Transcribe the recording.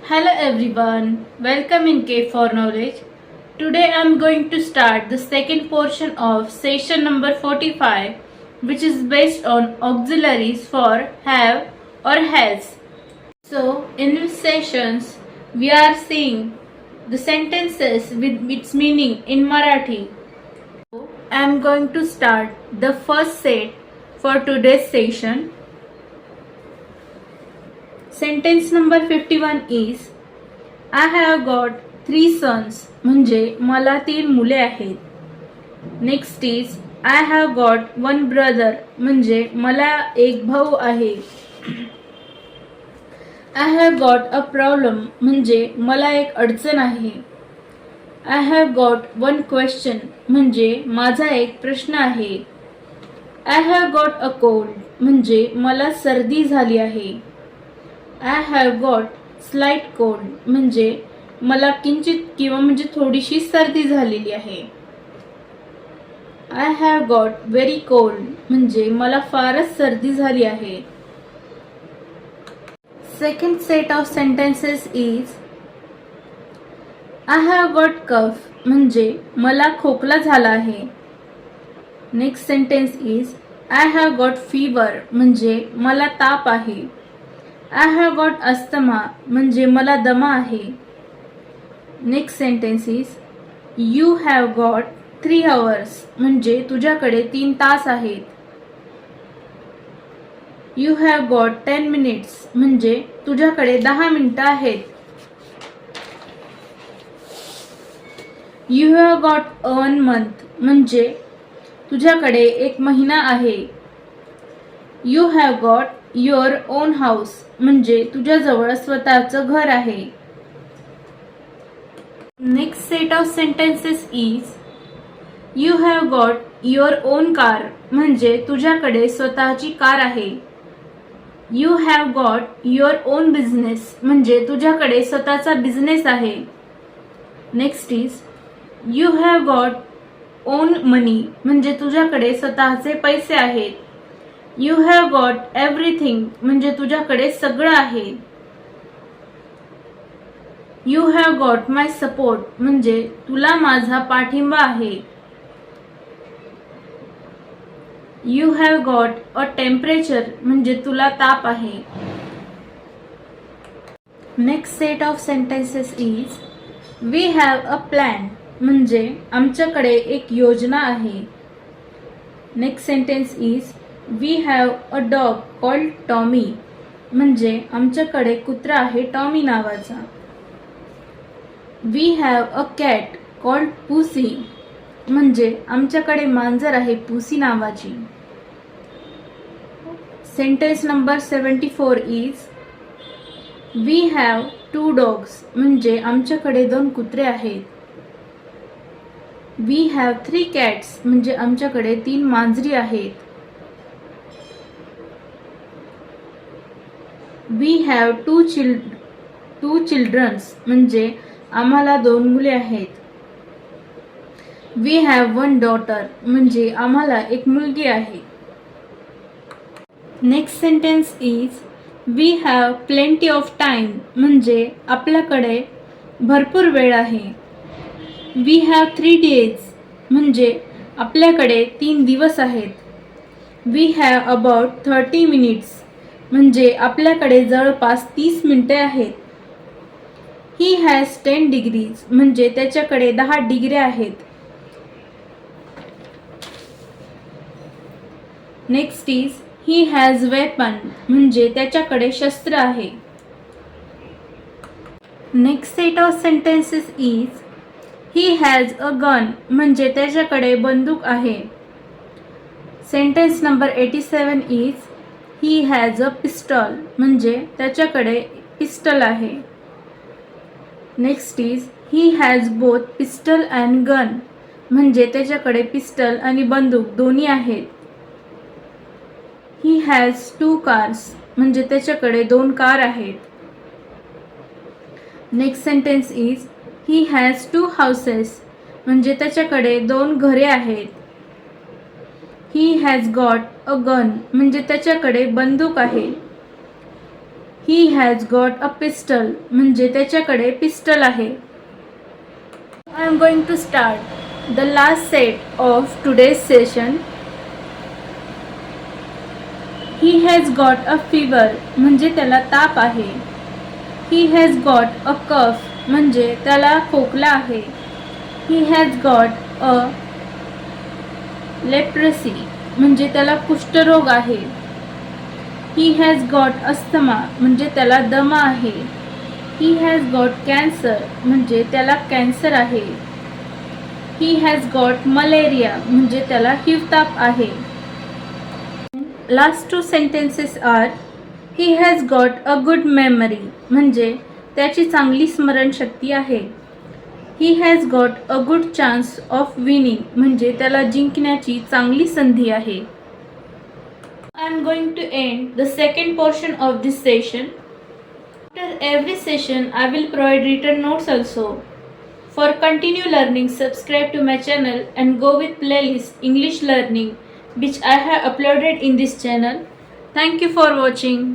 Hello everyone, welcome in K for Knowledge. Today I am going to start the second portion of session number 45, which is based on auxiliaries for have or has. So in these sessions we are seeing the sentences with its meaning in Marathi. So, I am going to start the first set for today's session. Sentence number 51 is I have got 3 sons म्हणजे मला 3 मुले आहेत. Next is I have got 1 brother म्हणजे मला एक भाऊ आहे. I have got a problem म्हणजे मला एक अडचण आहे. I have got 1 question म्हणजे माझा एक प्रश्न आहे. I have got a cold म्हणजे मला सर्दी झाली आहे. I have got slight cold म्हणजे मला किंचित किंवा म्हणजे थोडीशी सर्दी झालेली आहे. I have got very cold म्हणजे मला फारच सर्दी झाली आहे. Second set of sentences is I have got cough म्हणजे मला खोकला झाला आहे. Next sentence is I have got fever म्हणजे मला ताप आहे. I have got asthma म्हणजे मला दमा आहे. Next sentence is You have got 3 hours म्हणजे तुझ्याकडे 3 तास आहेत. You have got 10 minutes म्हणजे तुझ्याकडे 10 मिनिटं आहेत. You have got 1 month म्हणजे तुझ्याकडे 1 महिना आहे. You have got your own house म्हणजे तुझ्याजवळ स्वतःचं घर आहे. Next set of sentences is You have got your own car म्हणजे तुझ्याकडे स्वतःची कार आहे. You have got your own business म्हणजे तुझ्याकडे स्वतःचा बिझनेस आहे. Next is You have got own money म्हणजे तुझ्याकडे स्वतःचे पैसे आहेत. You have got everything म्हणजे तुझ्याकडे सगळं आहे. You have got my support म्हणजे तुला माझा पाठिंबा आहे. You have got a temperature म्हणजे तुला ताप आहे. Next set of sentences is We have a plan म्हणजे आमच्याकडे एक योजना आहे. Next sentence is We have a dog called Tommy म्हणजे आमच्याकडे कुत्रा आहे टॉमी नावाचा. We have a cat called Pussy म्हणजे आमच्याकडे मांजर आहे पुसी नावाची. Sentence number 74 is We have 2 dogs म्हणजे आमच्याकडे 2 कुत्रे आहेत. We have 3 cats म्हणजे आमच्याकडे 3 मांजरी आहेत. We have 2 children म्हणजे आम्हाला 2 मुले आहेत. We have 1 daughter म्हणजे आम्हाला एक मुलगी आहे. Next sentence is We have plenty of time म्हणजे आपल्याकडे भरपूर वेळ आहे. We have 3 days म्हणजे आपल्याकडे 3 दिवस आहेत. We have about 30 minutes म्हणजे आपल्याकडे जवळपास 30 मिनिटे आहेत. He has 10 degrees म्हणजे त्याच्याकडे 10 डिग्र्या आहेत. Next is He has weapon म्हणजे त्याच्याकडे शस्त्र आहे. Next set of sentences is He has a gun म्हणजे त्याच्याकडे बंदूक आहे. Sentence number 87 is He has a pistol म्हणजे त्याच्याकडे पिस्टल आहे. Next is He has both pistol and gun म्हणजे त्याच्याकडे पिस्टल आणि बंदूक दोन्ही आहेत. He has 2 cars म्हणजे त्याच्याकडे 2 कार आहेत. Next sentence is He has 2 houses म्हणजे त्याच्याकडे 2 घरे आहेत. He has got a gun म्हणजे त्याच्याकडे बंदूक आहे. He has got a pistol म्हणजे त्याच्याकडे पिस्टल आहे. I am going to start the last set of today's session. He has got a fever म्हणजे त्याला ताप आहे. ही हॅज गॉट अ कफ म्हणजे त्याला खोकला आहे. He has got a leprosy म्हणजे त्याला कुष्ठरोग आहे. ही हॅज गॉट अस्थमा म्हणजे त्याला दमा आहे. ही हॅज गॉट कॅन्सर म्हणजे त्याला कॅन्सर आहे. ही हॅज गॉट मलेरिया म्हणजे त्याला हिवताप आहे. Last two sentences are he has got a good memory म्हणजे त्याची चांगली स्मरणशक्ती आहे. He has got a good chance of winning म्हणजे त्याला जिंकण्याची चांगली संधी आहे. I am going to end the second portion of this session. After every session, I will provide written notes also. For continue learning, subscribe to my channel and go with playlist English learning which I have uploaded in this channel. Thank you for watching.